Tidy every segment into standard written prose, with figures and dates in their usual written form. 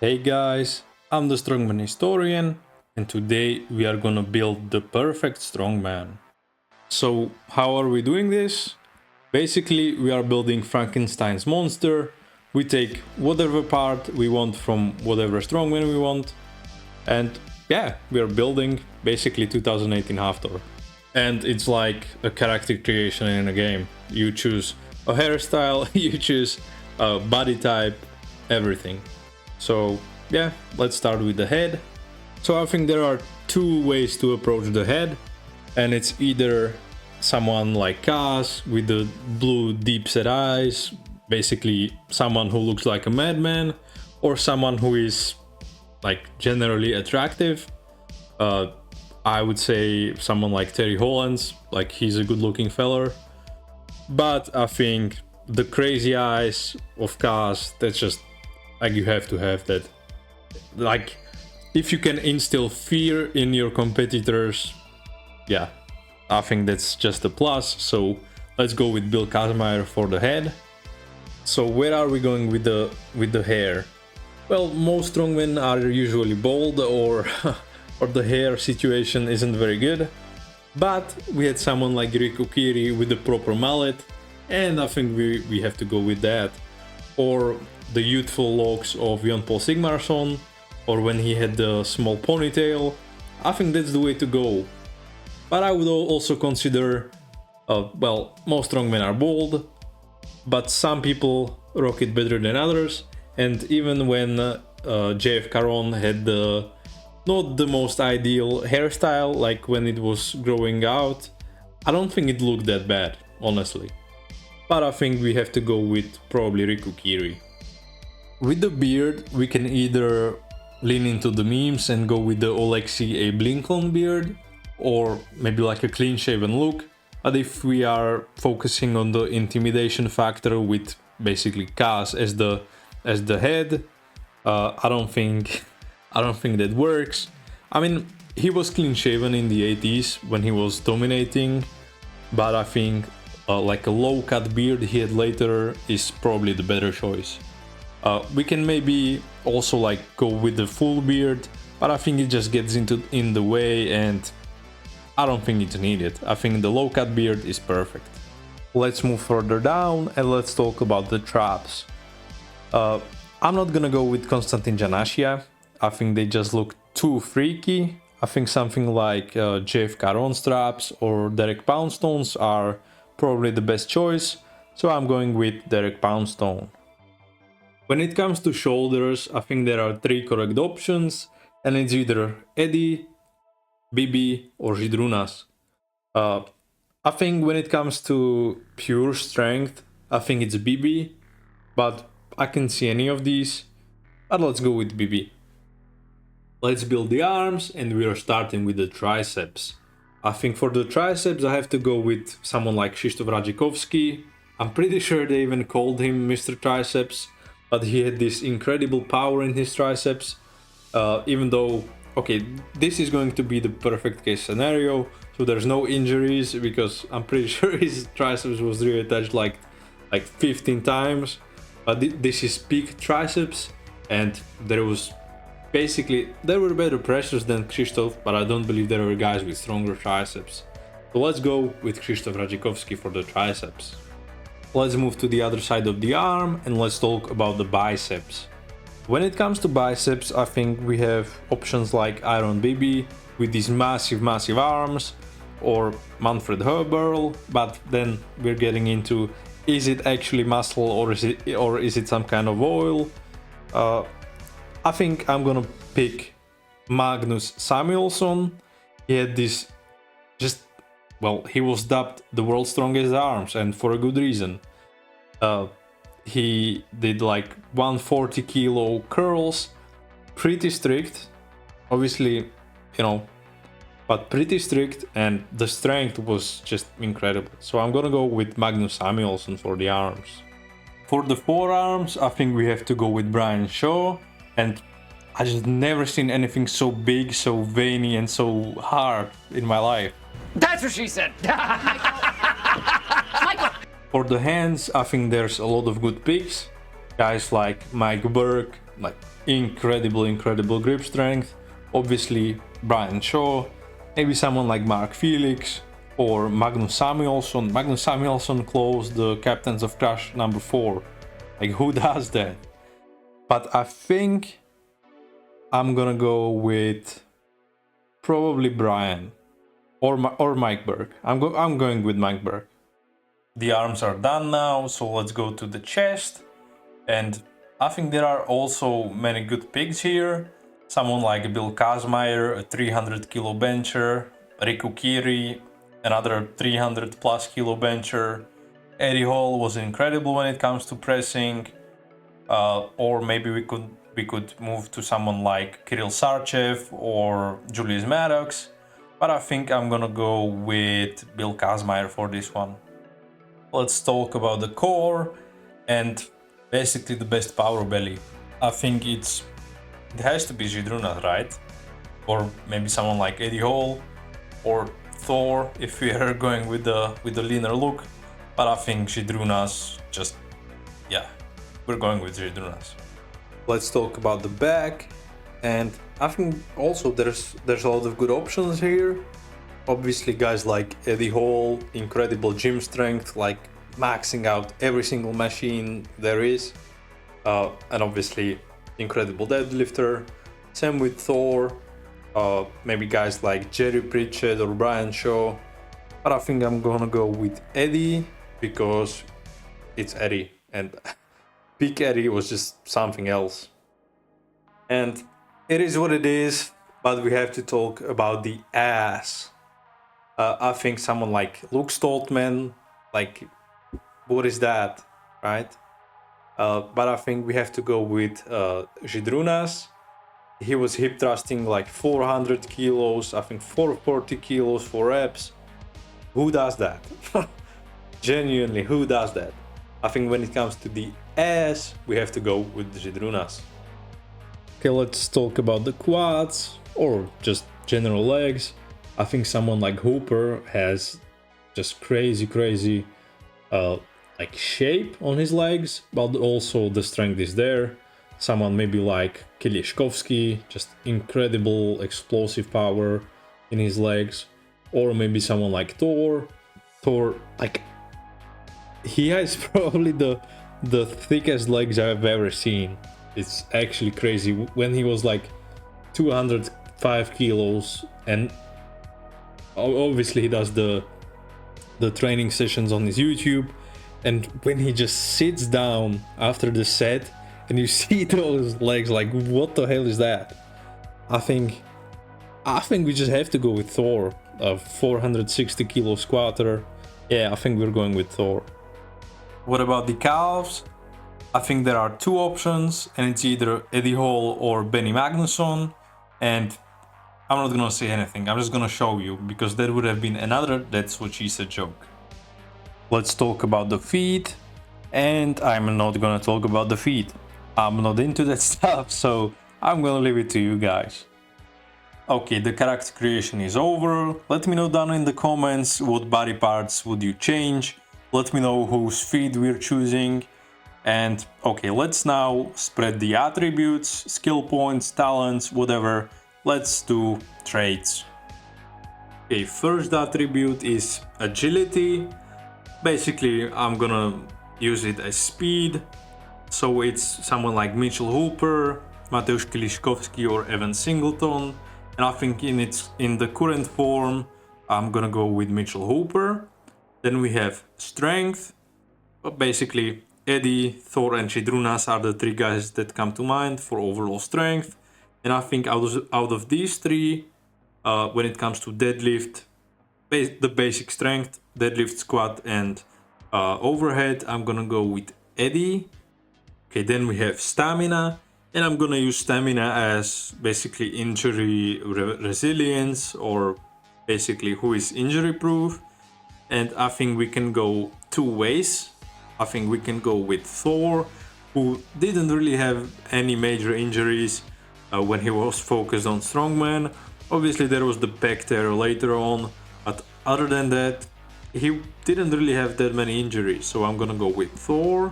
Hey guys, I'm the Strongman Historian, and today we are gonna build the perfect strongman. So how are we doing this? Basically, we are building Frankenstein's monster. We take whatever part we want from whatever strongman we want, and yeah, we are building basically 2018 Haftor. And it's like a character creation in a game. You choose a hairstyle, you choose a body type, everything. So yeah, let's start with the head. So I think there are two ways to approach the head, and it's either someone like Kaz with the blue deep set eyes, basically someone who looks like a madman, or someone who is like generally attractive. I would say someone like Terry Hollands, like he's a good looking feller. But I think the crazy eyes of Kaz, that's just like you have to have that. Like if you can instill fear in your competitors, yeah, I think that's just a plus. So let's go with Bill Kazmaier for the head. So where are we going with the hair? Well, most strongmen are usually bald or or the hair situation isn't very good. But we had someone like Riku Kiri with the proper mullet, and I think we have to go with that. Or the youthful locks of Jon Paul Sigmarsson, or when he had the small ponytail. I think that's the way to go. But I would also consider, well, most strongmen are bald, but some people rock it better than others. And even when JF Caron had the not the most ideal hairstyle, like when it was growing out, I don't think it looked that bad, honestly. But I think we have to go with probably Riku Kiri. With the beard, we can either lean into the memes and go with the Oleksiy Abe Lincoln beard, or maybe like a clean shaven look. But if we are focusing on the intimidation factor with basically Kaz as the head, I don't think that works. I mean, he was clean shaven in the 80s when he was dominating, but I think like a low cut beard he had later is probably the better choice. We can maybe also like go with the full beard, but I think it just gets in the way, and I don't think it's needed. I think the low cut beard is perfect. Let's move further down and let's talk about the traps. I'm not gonna go with Konstantin Janashia. I think they just look too freaky. I think something like JF Caron straps or Derek Poundstones are probably the best choice, so I'm going with Derek Poundstone. When it comes to shoulders, I think there are three correct options, and it's either Eddie, Bibi, or Žydrūnas. I think when it comes to pure strength, I think it's Bibi, but I can see any of these, but let's go with Bibi. Let's build the arms, and we are starting with the triceps. I think for the triceps I have to go with someone like Krzysztof Radzikovski. I'm pretty sure they even called him Mr. Triceps, but he had this incredible power in his triceps. Even though, okay, this is going to be the perfect case scenario, so there's no injuries, because I'm pretty sure his triceps was reattached like 15 times. But this is peak triceps, and there were better pressures than Krzysztof, but I don't believe there were guys with stronger triceps. So let's go with Krzysztof Radzikovski for the triceps. Let's move to the other side of the arm and let's talk about the biceps. When it comes to biceps, I think we have options like Iron Bibi with these massive arms, or Manfred Herberl, but then we're getting into, is it actually muscle or is it some kind of oil? I think I'm gonna pick Magnus Samuelsson. He had this he was dubbed the world's strongest arms, and for a good reason. He did like 140 kilo curls, pretty strict, obviously, you know, but pretty strict, and the strength was just incredible. So I'm gonna go with Magnus Samuelsson for the arms. For the forearms, I think we have to go with Brian Shaw, and I just never seen anything so big, so veiny, and so hard in my life. That's what she said! Michael! For the hands, I think there's a lot of good picks. Guys like Mike Burke, like incredible grip strength. Obviously Brian Shaw, maybe someone like Mark Felix or Magnus Samuelsson. Magnus Samuelsson closed the Captains of Crush #4. Like, who does that? But I think I'm gonna go with probably Brian or Mike Berg. I'm going with Mike Berg. The arms are done now, so let's go to the chest. And I think there are also many good picks here. Someone like Bill Kazmaier, a 300 kilo bencher, Riku Kiri, another 300 plus kilo bencher. Eddie Hall was incredible when it comes to pressing. Or maybe we could move to someone like Kirill Sarchev or Julius Maddox. But I think I'm gonna go with Bill Kazmaier for this one. Let's talk about the core and basically the best power belly. I think it has to be Žydrūnas, right? Or maybe someone like Eddie Hall or Thor if we are going with the leaner look. But I think Žydrūnas, just, yeah, we're going with Žydrūnas. Let's talk about the back, and I think also there's a lot of good options here. Obviously guys like Eddie Hall, incredible gym strength, like maxing out every single machine there is, and obviously incredible deadlifter. Same with Thor, maybe guys like Jerry Pritchett or Brian Shaw, but I think I'm gonna go with Eddie because it's Eddie, and Big Eddie was just something else. And it is what it is, but we have to talk about the ass. I think someone like Luke Stoltman, like, what is that, right? But I think we have to go with Žydrūnas. He was hip thrusting like 400 kilos, I think 440 kilos for reps. Who does that? Genuinely, who does that? I think when it comes to the ass, we have to go with Žydrūnas. Okay, let's talk about the quads or just general legs. I think someone like Hooper has just crazy like shape on his legs, but also the strength is there. Someone maybe like Kieliszkowski, just incredible explosive power in his legs. Or maybe someone like Thor. Thor, like, he has probably the thickest legs I've ever seen. It's actually crazy. When he was like 205 kilos, and obviously he does the training sessions on his YouTube, and when he just sits down after the set and you see those legs, like, what the hell is that? I think we just have to go with Thor, a 460 kilo squatter. Yeah, I think we're going with Thor. What about the calves? I think there are two options, and it's either Eddie Hall or Benny Magnusson. And I'm not gonna say anything, I'm just gonna show you, because that would have been another That's What She Said joke. Let's talk about the feet, and I'm not gonna talk about the feet. I'm not into that stuff, so I'm gonna leave it to you guys. Okay, the character creation is over. Let me know down in the comments what body parts would you change. Let me know whose feet we're choosing. And okay, let's now spread the attributes, skill points, talents, whatever. Let's do traits. Okay, first attribute is agility. Basically, I'm gonna use it as speed. So it's someone like Mitchell Hooper, Mateusz Kieliszkowski or Evan Singleton. And I think in the current form, I'm gonna go with Mitchell Hooper. Then we have strength. But basically, Eddie, Thor and Žydrūnas are the three guys that come to mind for overall strength. And I think out of these three, when it comes to deadlift, the basic strength, deadlift, squat and overhead, I'm gonna go with Eddie. Okay, then we have stamina, and I'm gonna use stamina as basically injury resilience, or basically who is injury proof. And I think we can go two ways. I think we can go with Thor, who didn't really have any major injuries when he was focused on Strongman. Obviously there was the pec tear later on, but other than that, he didn't really have that many injuries. So I'm gonna go with Thor.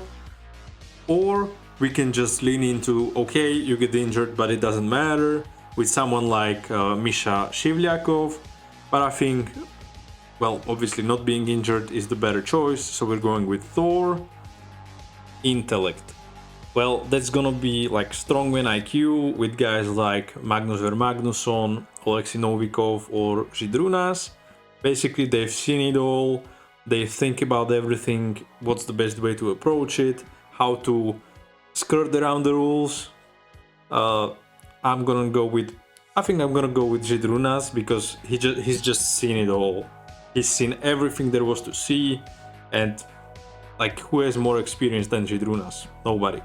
Or we can just lean into, okay, you get injured, but it doesn't matter, with someone like Misha Shivlyakov. But I think, well, obviously not being injured is the better choice, so we're going with Thor. Intellect. Well, that's gonna be like Strongman IQ with guys like Magnus Vermagnusson, Oleksiy Novikov or Žydrūnas. Basically, they've seen it all, they think about everything, what's the best way to approach it, how to skirt around the rules. I'm gonna go with, I think I'm gonna go with Žydrūnas because he's just seen it all. He's seen everything there was to see, and like, who has more experience than Žydrūnas? Nobody.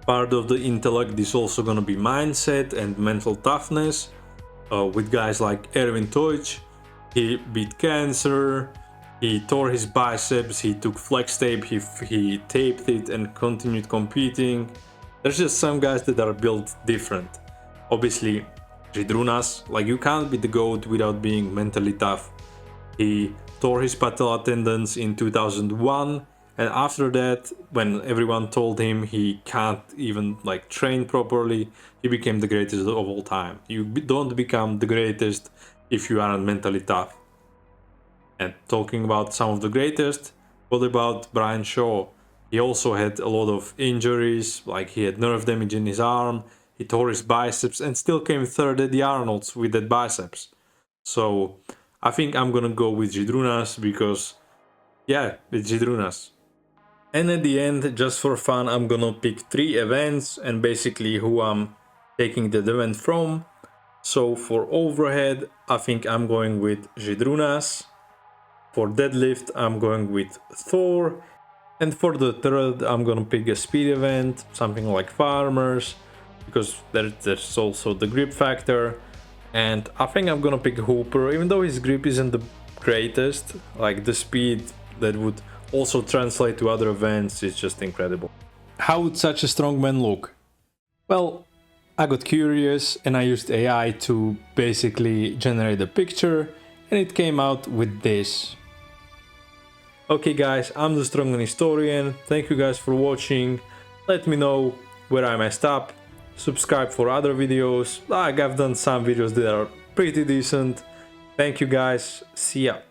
Part of the intellect is also gonna be mindset and mental toughness. With guys like Erwin Toich, he beat cancer, he tore his biceps, he took flex tape, he taped it and continued competing. There's just some guys that are built different. Obviously, Žydrūnas, like, you can't be the GOAT without being mentally tough. He tore his patella tendons in 2001. And after that, when everyone told him he can't even like train properly, he became the greatest of all time. You don't become the greatest if you aren't mentally tough. And talking about some of the greatest, what about Brian Shaw? He also had a lot of injuries, like he had nerve damage in his arm, he tore his biceps and still came third at the Arnold's with that biceps. So I think I'm gonna go with Žydrūnas because, yeah, it's Žydrūnas. And at the end, just for fun, I'm gonna pick 3 events and basically who I'm taking the event from. So for overhead, I think I'm going with Žydrūnas. For deadlift, I'm going with Thor. And for the third, I'm gonna pick a speed event, something like farmers, because there's also the grip factor. And I think I'm gonna pick Hooper, even though his grip isn't the greatest, like the speed that would also translate to other events is just incredible. How would such a strongman look? Well, I got curious and I used AI to basically generate a picture, and it came out with this. Okay guys, I'm the Strongman Historian, thank you guys for watching, let me know where I messed up, subscribe for other videos, like I've done some videos that are pretty decent. Thank you guys, see ya.